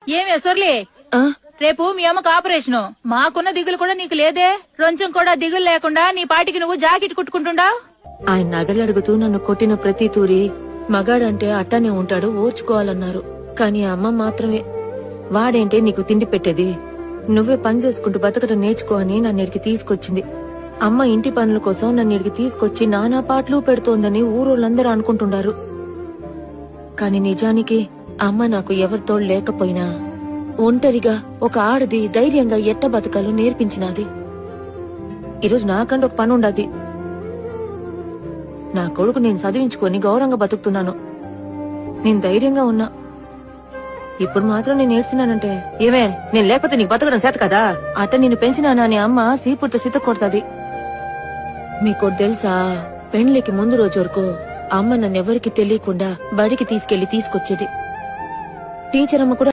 ఏమే సొర్లి రేపు మీ అమ్మకు ఆపరేషను మాకున్న దిగులు కూడా నీకు లేదే? కొంచెం కూడా దిగులు లేకుండా నీ పాటికి నువ్వు జాకెట్ కుట్టుకుంటుండావు. ఆయన నగలు అడుగుతూ నన్ను కొట్టిన ప్రతి తూరి మగాడంటే అట్టానే ఉంటాడు, ఓర్చుకోవాలన్నారు. కాని అమ్మ మాత్రమే వాడేంటే నీకు తిండి పెట్టేది, నువ్వే పని చేసుకుంటూ బతకడం నేర్చుకో అని నన్నిడికి తీసుకొచ్చింది. అమ్మ ఇంటి పనుల కోసం నన్నిడికి తీసుకొచ్చి నానా పాటలు పెడుతోందని ఊరోళ్ళందరూ అనుకుంటున్నారు. కాని నిజానికి అమ్మ నాకు ఎవరితో లేకపోయినా ఒంటరిగా ఒక ఆడది ధైర్యంగా ఎట్ట బతకాలో నేర్పించినది. ఈరోజు నాకంటే ఒక పని ఉండదు. నా కొడుకు నేను చదివించుకొని గౌరవంగా బతుకుతున్నాను. నేను ధైర్యంగా ఉన్నా. ఇప్పుడు మాత్రం నేను ఏడ్చినానంటే ఏమే నేను లేకపోతే నీకు బతకడం చేత కదా, అట్ట నిన్ను పెంచినానా అని అమ్మ సీపుర్తో సిత కొడతాది. మీకు తెలుసా, పెండ్లికి ముందు రోజు వరకు అమ్మ నన్నెవరికి తెలియకుండా బడికి తీసుకొచ్చేది. టీచర్ అమ్మ కూడా